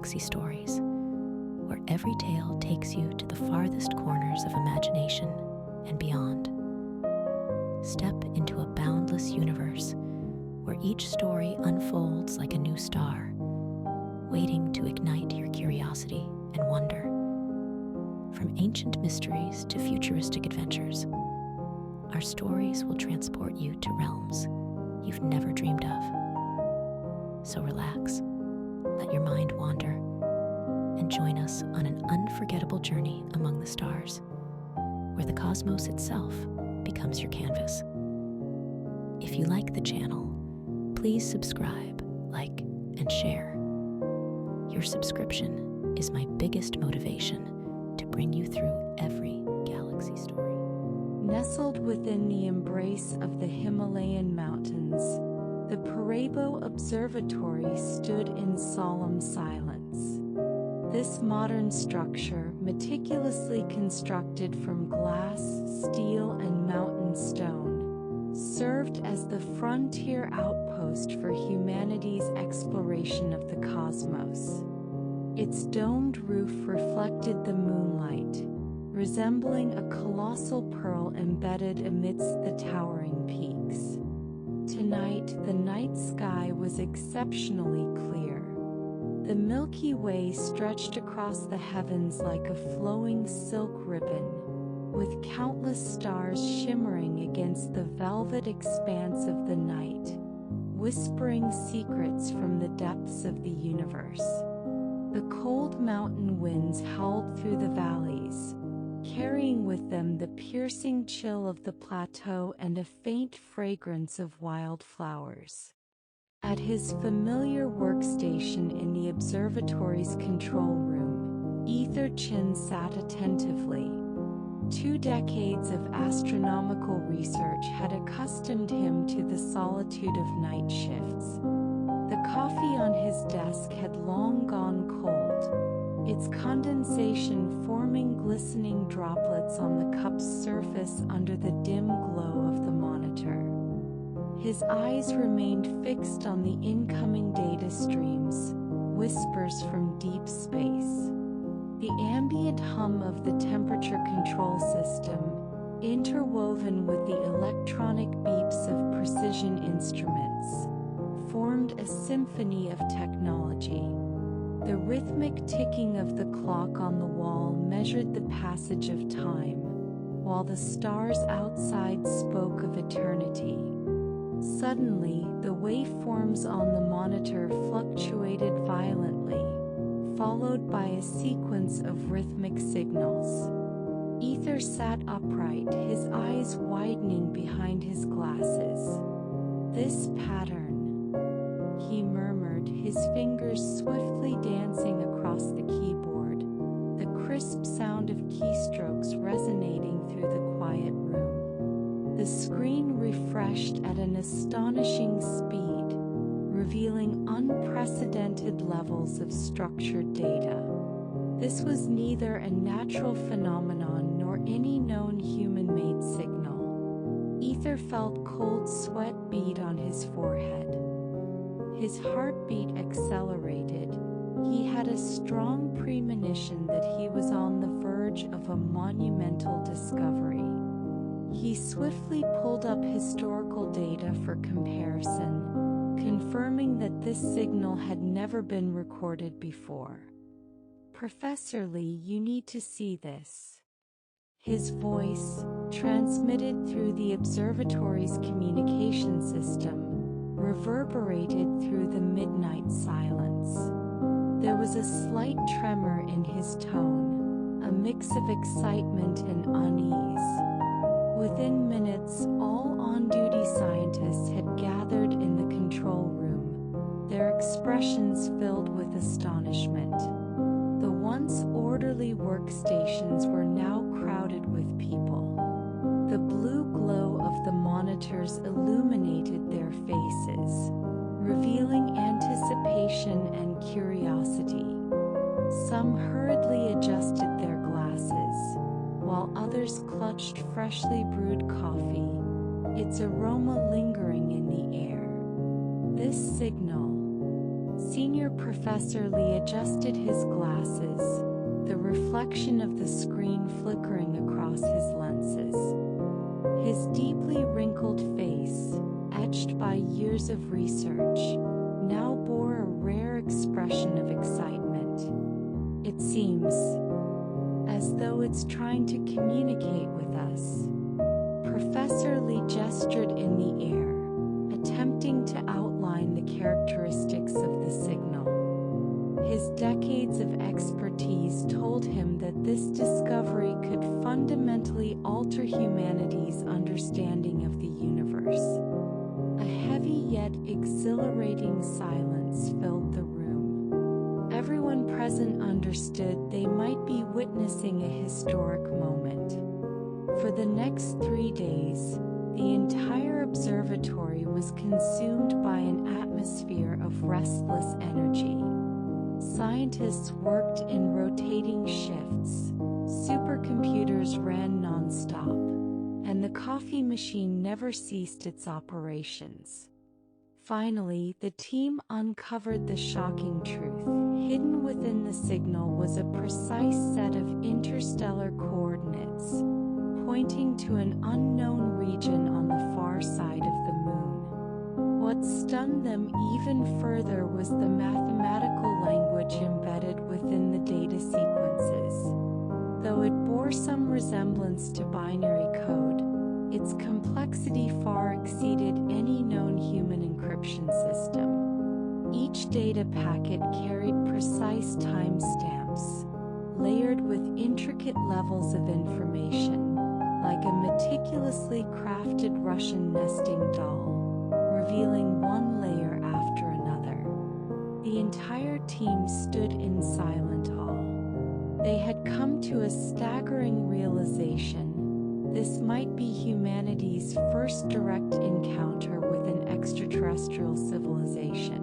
Galaxy Stories, where every tale takes you to the farthest corners of imagination and beyond. Step into a boundless universe where each story unfolds like a new star, waiting to ignite your curiosity and wonder. From ancient mysteries to futuristic adventures, our stories will transport you to realms you've never dreamed of. So relax, let your mind wander, and join us on an unforgettable journey among the stars, where the cosmos itself becomes your canvas. If you like the channel, please subscribe, like, and share. Your subscription is my biggest motivation to bring you through every galaxy story. Nestled within the embrace of the Himalayan mountains, the Parabo Observatory stood in solemn silence. This modern structure, meticulously constructed from glass, steel, and mountain stone, served as the frontier outpost for humanity's exploration of the cosmos. Its domed roof reflected the moonlight, resembling a colossal pearl embedded amidst the towering peaks. Tonight, the night sky was exceptionally clear. The Milky Way stretched across the heavens like a flowing silk ribbon, with countless stars shimmering against the velvet expanse of the night, whispering secrets from the depths of the universe. The cold mountain winds howled through the valleys, carrying with them the piercing chill of the plateau and a faint fragrance of wildflowers. At his familiar workstation in the observatory's control room, Aether Chen sat attentively. 2 decades of astronomical research had accustomed him to the solitude of night shifts. The coffee on his desk had long gone cold, its condensation forming glistening droplets on the cup's surface under the dim glow of the monitor. His eyes remained fixed on the incoming data streams, whispers from deep space. The ambient hum of the temperature control system, interwoven with the electronic beeps of precision instruments, formed a symphony of technology. The rhythmic ticking of the clock on the wall measured the passage of time, while the stars outside spoke of eternity. Suddenly, the waveforms on the monitor fluctuated violently, followed by a sequence of rhythmic signals. Aether sat upright, his eyes widening behind his glasses. "This pattern," he murmured, his fingers swiftly dancing across the keyboard, the crisp sound of keystrokes resonating through the quiet room. The screen refreshed at an astonishing speed, revealing unprecedented levels of structured data. This was neither a natural phenomenon nor any known human-made signal. Aether felt cold sweat bead on his forehead. His heartbeat accelerated. He had a strong premonition that he was on the verge of a monumental discovery. He swiftly pulled up historical data for comparison, confirming that this signal had never been recorded before. "Professor Lee, you need to see this." His voice, transmitted through the observatory's communication system, reverberated through the midnight silence. There was a slight tremor in his tone, a mix of excitement and unease. Within minutes, all on-duty scientists had gathered in the control room, their expressions filled with astonishment. The once orderly workstations were now crowded with people. The blue glow of the monitors illuminated their faces, revealing anticipation and curiosity. Some hurriedly adjusted their glasses, while others clutched freshly brewed coffee, its aroma lingering in the air. This signal, Senior Professor Lee adjusted his glasses, the reflection of the screen flickering across his lenses. His deeply wrinkled face, etched by years of research, now bore a rare expression of excitement. It seems as though it's trying to communicate with us. Professor Lee gestured in the air, attempting to outline the characteristics of the signal. His decades of expertise told him that this discovery could fundamentally alter humanity's understanding of the universe. A heavy yet exhilarating silence filled the room. Everyone present understood they might be witnessing a historic moment. For the next 3 days, the entire observatory was consumed by an atmosphere of restless energy. Scientists worked in rotating shifts, supercomputers ran non-stop, and the coffee machine never ceased its operations. Finally, the team uncovered the shocking truth. Hidden within the signal was a precise set of interstellar coordinates, pointing to an unknown region on the far side of the moon. What stunned them even further was the mathematical language embedded within the data sequences. Though it bore some resemblance to binary code, its complexity far exceeded any known human encryption system. Each data packet carried precise timestamps, layered with intricate levels of information, like a meticulously crafted Russian nesting doll, revealing one layer after another. The entire team stood in silent awe. They had come to a staggering realization. This might be humanity's first direct encounter with an extraterrestrial civilization.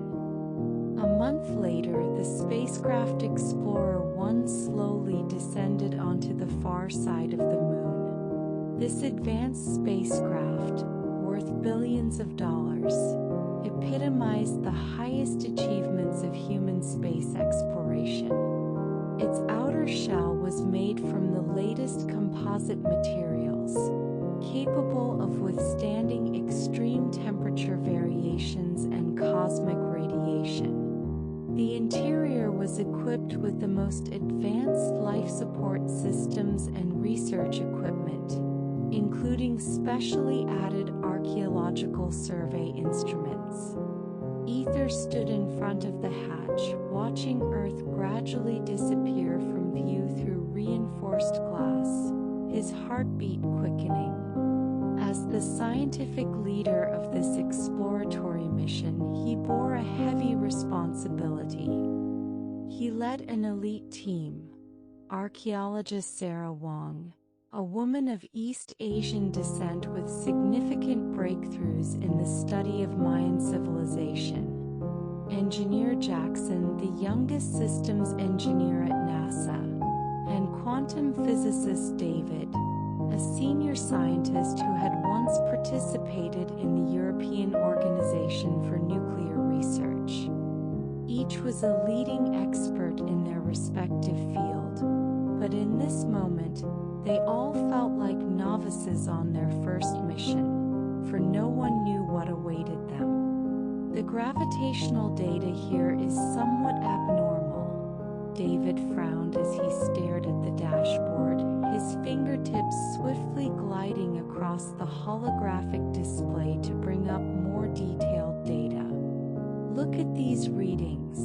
A month later, the spacecraft Explorer 1 slowly descended onto the far side of the moon. This advanced spacecraft, worth billions of dollars, epitomized the highest achievements of human space exploration. Its outer shell was made from the latest composite materials, capable of withstanding extreme temperature variations and cosmic radiation. The interior was equipped with the most advanced life support systems and research equipment, including specially added archaeological survey instruments. Aether stood in front of the hatch, watching Earth gradually disappear from view through reinforced glass, his heartbeat quickening. As the scientific leader of this exploratory mission, he bore a heavy responsibility. He led an elite team, archaeologist Sarah Wang, a woman of East Asian descent with significant breakthroughs in the study of Mayan civilization. Engineer Jackson, the youngest systems engineer at NASA, and quantum physicist David, a senior scientist who had once participated in the European Organization for Nuclear Research. Each was a leading expert in their respective field, but in this moment, they all felt like novices on their first mission, for no one knew what awaited them. The gravitational data here is somewhat abnormal. David frowned as he stared at the dashboard, his fingertips swiftly gliding across the holographic display to bring up more detailed data. Look at these readings.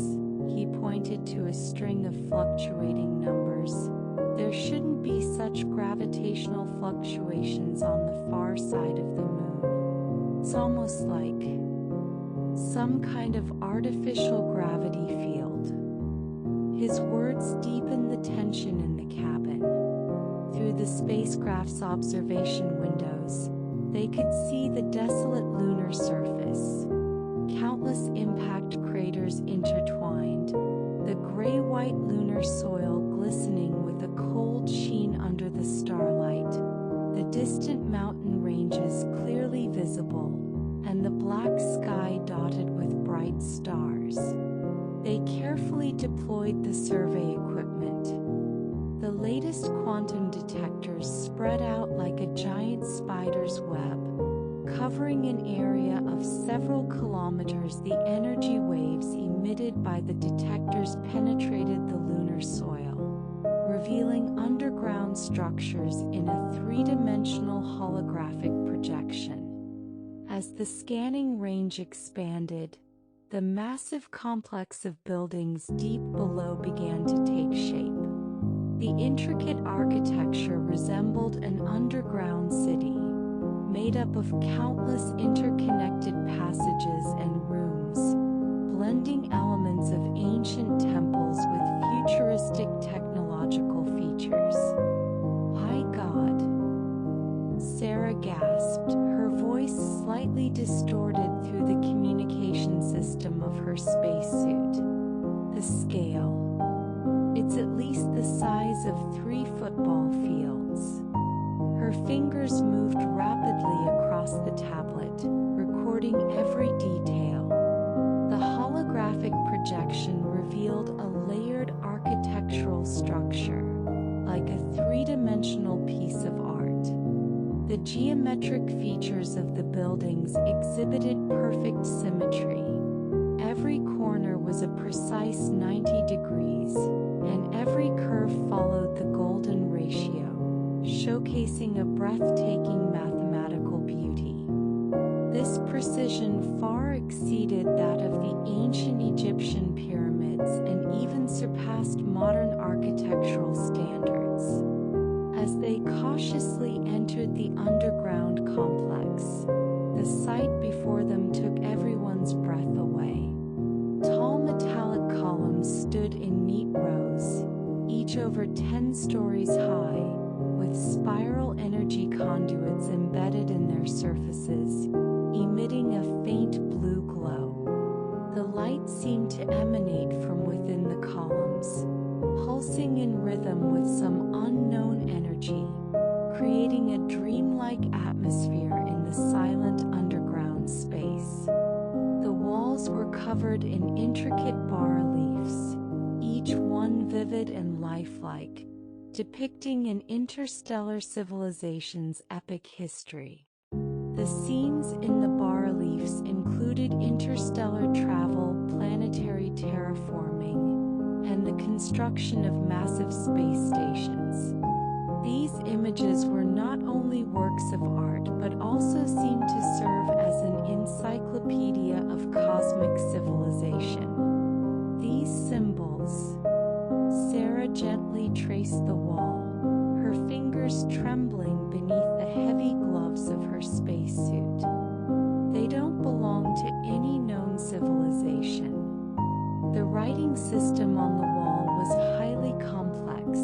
He pointed to a string of fluctuating numbers. There shouldn't be such gravitational fluctuations on the far side of the moon. It's almost like some kind of artificial gravity field. His words deepened the tension in the cabin. Through the spacecraft's observation windows, they could see the desolate lunar surface. Countless impact craters intertwined, the gray-white lunar soil glistening with a cold sheen under the starlight, the distant mountain ranges clearly visible, and the black sky dotted with bright stars. redeployed the survey equipment. The latest quantum detectors spread out like a giant spider's web, covering an area of several kilometers. The energy waves emitted by the detectors penetrated the lunar soil, revealing underground structures in a three-dimensional holographic projection. As the scanning range expanded, the massive complex of buildings deep below began to take shape. The intricate architecture resembled an underground city, made up of countless interconnected passages and rooms, blending elements of ancient temples with futuristic technological features. "My God," Sarah gasped, her voice slightly distorted through the communication system of her spacesuit. "The scale. It's at least the size of 3 football fields." Her fingers moved rapidly across the tablet, recording every detail. The holographic projection revealed a layered architectural structure, like a three-dimensional piece of art. The geometric features of the buildings exhibited perfect symmetry. Every corner was a precise 90 degrees, and every curve followed the golden ratio, showcasing a breathtaking mathematical beauty. This precision far exceeded that of the ancient Egyptian pyramids and even surpassed modern architectural standards. As they cautiously entered the underground complex, the sight before them took everyone's breath away. Tall metallic columns stood in neat rows, each over 10 stories high, with spiral energy conduits embedded in their surfaces, emitting a faint blue glow. The light seemed to emanate from within the columns, pulsing in rhythm with some unknown energy, creating a dreamlike atmosphere in the silent underground space. The walls were covered in intricate bas-reliefs, each one vivid and lifelike, depicting an interstellar civilization's epic history. The scenes in the bas-reliefs included interstellar travel, planetary terraforming, and the construction of massive space stations. These images were not only works of art but also seemed to serve as an encyclopedia of cosmic civilization. These symbols. Sarah gently traced the wall, her fingers trembling beneath the heavy gloves of her spacesuit. They don't belong to any known civilization. The writing system on the wall was highly complex,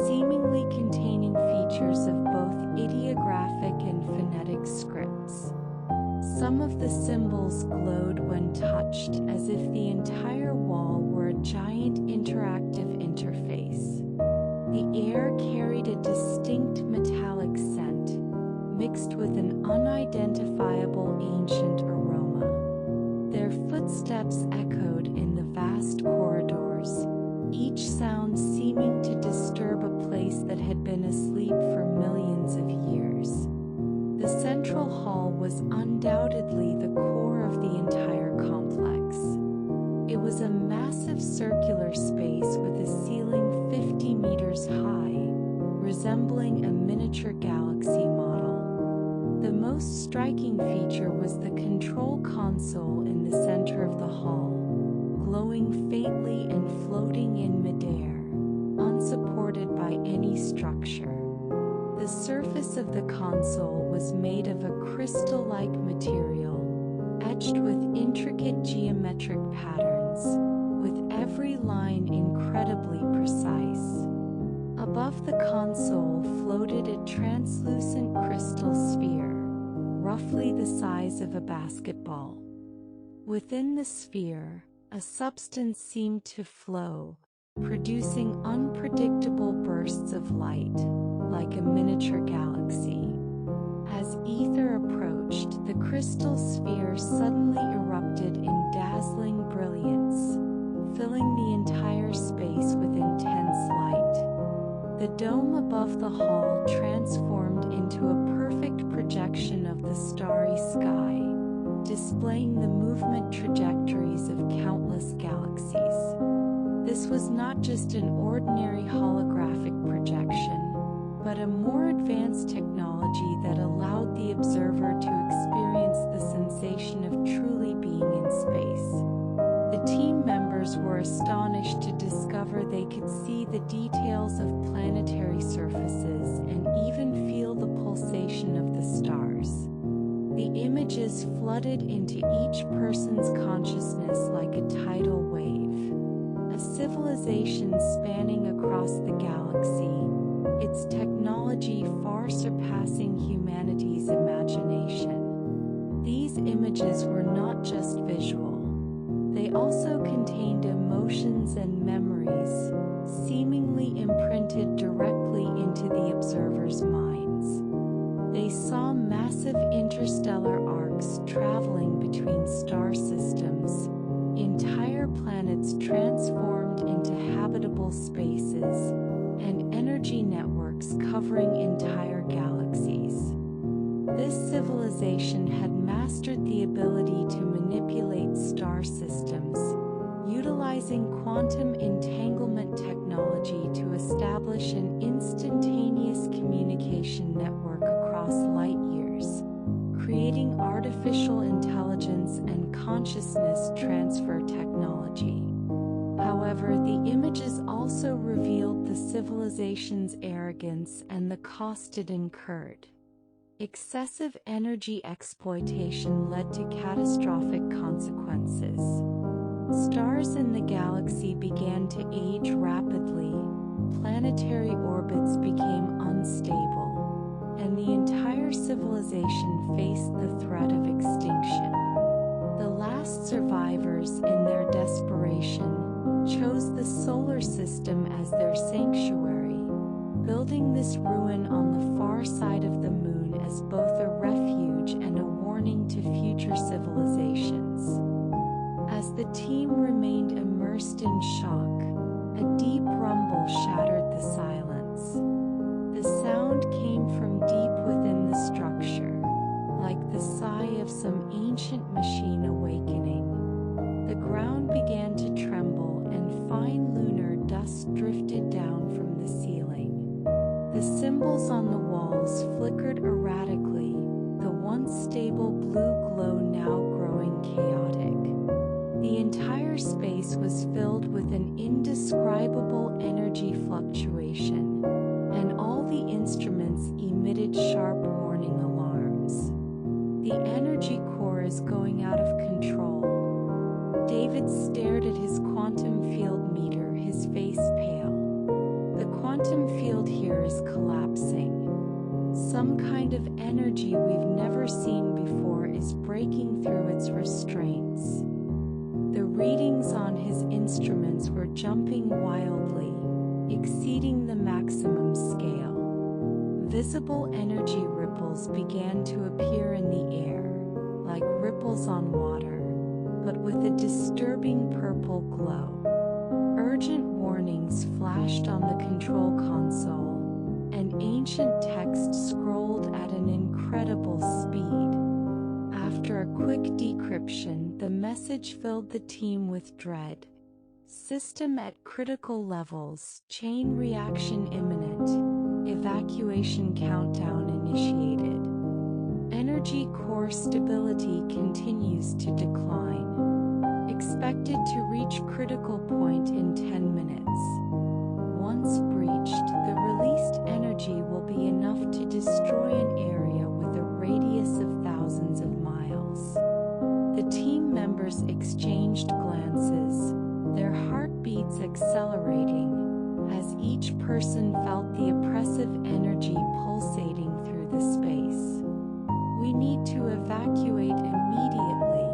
seemingly containing features of both ideographic and phonetic scripts. Some of the symbols glowed when touched, as if the entire wall were a giant interactive interface. The air carried a distinct metallic scent, mixed with an unidentifiable ancient aroma. Their footsteps echoed in the vast corridors, each sound seeming to disturb a place that had been asleep for millions of years. The central hall was undoubtedly the core of the entire complex. It was a massive circular space with a ceiling 50 meters high, resembling a miniature galaxy model. The most striking feature was the control console in the center of the hall, glowing faintly and floating in midair, unsupported by any structure. The surface of the console was made of a crystal-like material, etched with intricate geometric patterns, with every line incredibly precise. Above the console floated a translucent crystal sphere, roughly the size of a basketball. Within the sphere, a substance seemed to flow, producing unpredictable bursts of light, like a miniature galaxy. As Aether approached, the crystal sphere suddenly erupted in dazzling brilliance, filling the entire dome above the hall transformed into a perfect projection of the starry sky, displaying the movement trajectories of countless galaxies. This was not just an ordinary holographic projection, but a more advanced technology that allowed the observer to experience the sensation of truly being in space. The team members were astonished to discover they could see the details of planetary surfaces and even feel the pulsation of the stars. The images flooded into each person's consciousness like a tidal wave. A civilization spanning across the galaxy, its technology far surpassing humanity's imagination. These images were not just visual. They also contained emotions and memories, seemingly imprinted directly into the observer's minds. They saw massive interstellar arcs traveling between star systems, entire planets transformed into habitable spaces, and energy networks covering entire galaxies. This civilization had mastered the ability to manipulate star systems, utilizing quantum entanglement technology to establish an instantaneous communication network across light years, creating artificial intelligence and consciousness transfer technology. However, the images also revealed the civilization's arrogance and the cost it incurred. Excessive energy exploitation led to catastrophic consequences. Stars in the galaxy began to age rapidly, planetary orbits became unstable, and the entire civilization faced the threat of extinction. The last survivors, in their desperation, chose the solar system as their sanctuary, building this ruin on the far side of the moon as both a refuge and a warning to future civilizations. As the team remained immersed in shock, a deep rumble shattered the silence. The sound came from deep within the structure, like the sigh of some ancient machine awakening. The ground began to tremble and fine lunar dust drifted down from the ceiling. The symbols on the walls flickered erratically, the once stable blue glow now growing chaotic. The entire space was filled with an indescribable energy fluctuation, and all the instruments emitted sharp warning alarms. The energy core is going out of control. David stared at his quantum field meter, his face pale. The quantum field here is collapsing. Some kind of energy we've never seen before is breaking through its restraints. The readings on his instruments were jumping wildly, exceeding the maximum scale. Visible energy ripples began to appear in the air, like ripples on water, but with a disturbing purple glow. Urgent warnings flashed on the control console, and ancient text scrolled at an incredible speed. After a quick decryption, the message filled the team with dread. System at critical levels, chain reaction imminent, evacuation countdown initiated. Energy core stability continues to decline. Expected to reach critical point in 10 minutes. Once breached, the released energy will be enough to destroy an area with a radius of thousands of miles. The team members exchanged glances, their heartbeats accelerating, as each person felt the oppressive energy pulsating through the space. We need to evacuate immediately.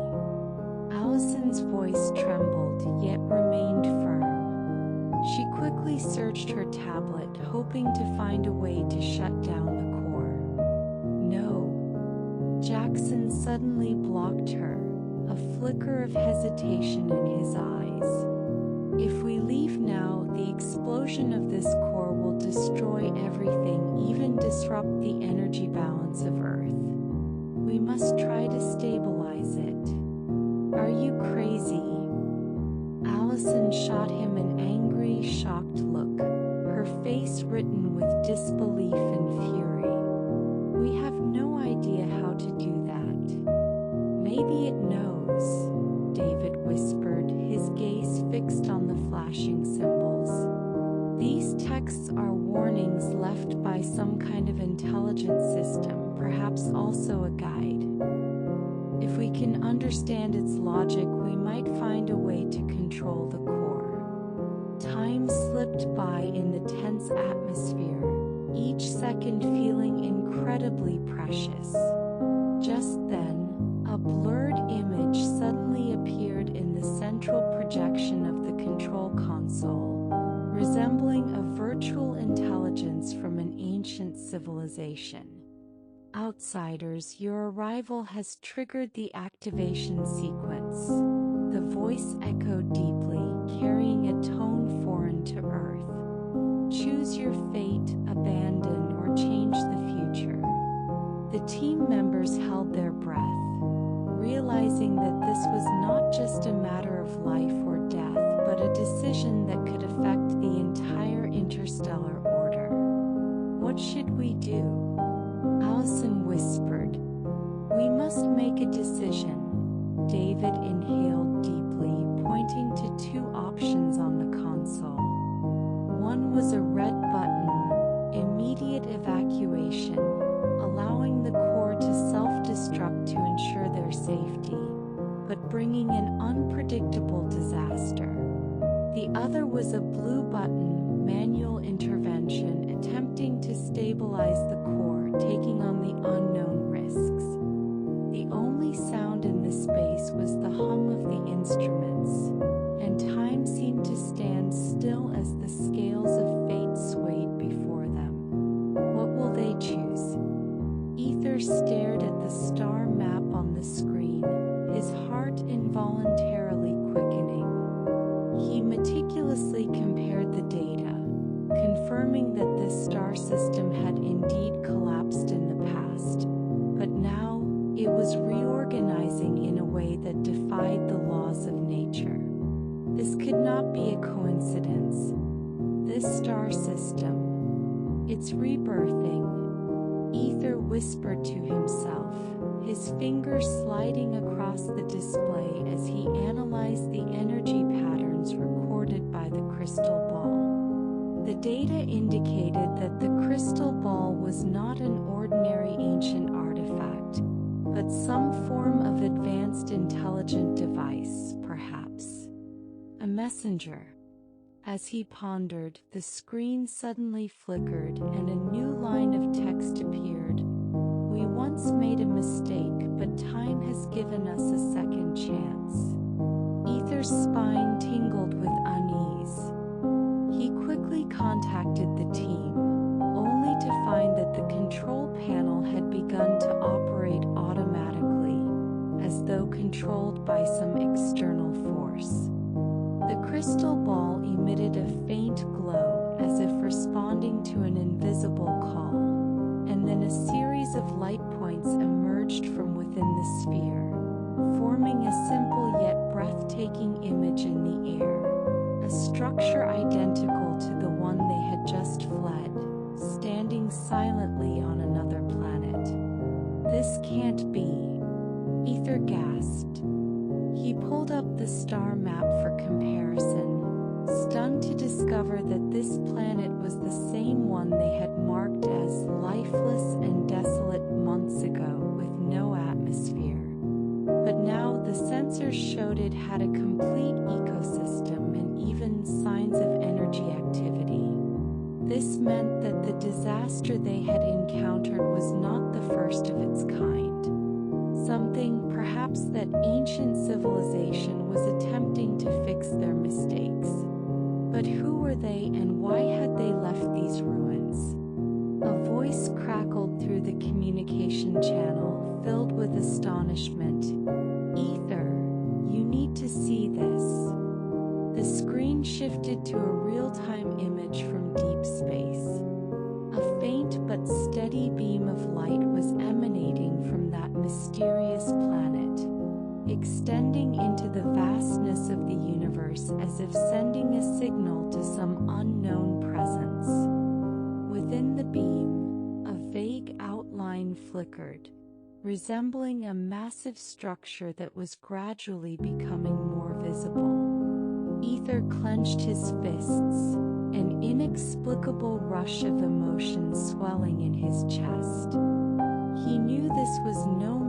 Allison's voice trembled, yet remained firm. She quickly searched her tablet, hoping to find a way to shut down the core. No. Jackson suddenly blocked her, a flicker of hesitation in his eyes. If we leave now, the explosion of this core will destroy everything, even disrupt the energy balance of Earth. We must try to stabilize it. Are you crazy? Allison shot him an angry, shocked look, her face written with disbelief and fury. We have no idea how to do that. Maybe it knows, David whispered, his gaze fixed on the flashing symbols. These texts are warnings left by some kind of intelligent system, perhaps also a guide. If we can understand its logic, we might find a way to control the core. Time slipped by in the tense atmosphere, each second feeling incredibly precious. Just then, a blurred image suddenly appeared in the central projection of the control console, resembling a virtual intelligence from an ancient civilization. Outsiders, your arrival has triggered the activation sequence. The voice echoed deeply, carrying a tone foreign to Earth. Choose your fate, abandon, or change the future. The team members held their breath, realizing that this was not just a matter of life or death, but a decision that could affect the entire interstellar order. What should we do? Allison whispered. We must make a decision. David inhaled deeply, pointing to two options on the console. One was a red button, immediate evacuation, allowing the core to self-destruct to ensure their safety, but bringing an unpredictable disaster. The other was a blue button, manual intervention, attempting to stabilize the core, taking on the unknown risks. The only sound in the space was the hum of the instruments, and time seemed to stand still as the scales of fate swayed before them. What will they choose? Aether stared at the star map on the screen, his heart involuntarily quickening. He meticulously compared the data, confirming that this star system had indeed collapsed in the past, but now it was reorganizing in a way that defied the laws of nature. This could not be a coincidence. This star system, it's rebirthing, Aether whispered to himself, his fingers sliding across the display as he analyzed the energy patterns recorded by the crystal ball. The data indicated that the crystal ball was not an ordinary ancient artifact, but some form of advanced intelligent device, perhaps a messenger. As he pondered, the screen suddenly flickered and a new line of text appeared. We once made a mistake, but time has given us a second chance. Aether's spine tingled with unease. He quickly contacted the team, only to find that the control panel had begun to operate automatically, as though controlled by some external force. The crystal ball emitted a faint glow as if responding to an invisible call, and then a series of light points emerged from within the sphere, forming a simple yet breathtaking image in the air, a structure identical to the one they had just fled, standing silently on another planet. This can't be, Aether gasped. He pulled up the star map for comparison, stunned to discover that this planet was the same one they had marked as lifeless and desolate months ago, with no atmosphere. But now the sensors showed it had a complete ecosystem and even signs of energy activity. This meant that the disaster they had encountered was not the first of its kind. Something, perhaps, that ancient civilization was attempting to fix their mistakes. But who were they and why had they left these ruins? A voice crackled through the communication channel, filled with astonishment. Aether, you need to see this. The screen shifted to a real-time image from deep space. A faint but steady beam of light was emanating from that mysterious planet, extending into the vastness of the universe as if sending a signal to some unknown presence. Within the beam, a vague outline flickered, resembling a massive structure that was gradually becoming more visible. Aether clenched his fists, an inexplicable rush of emotion swelling in his chest. He knew this was no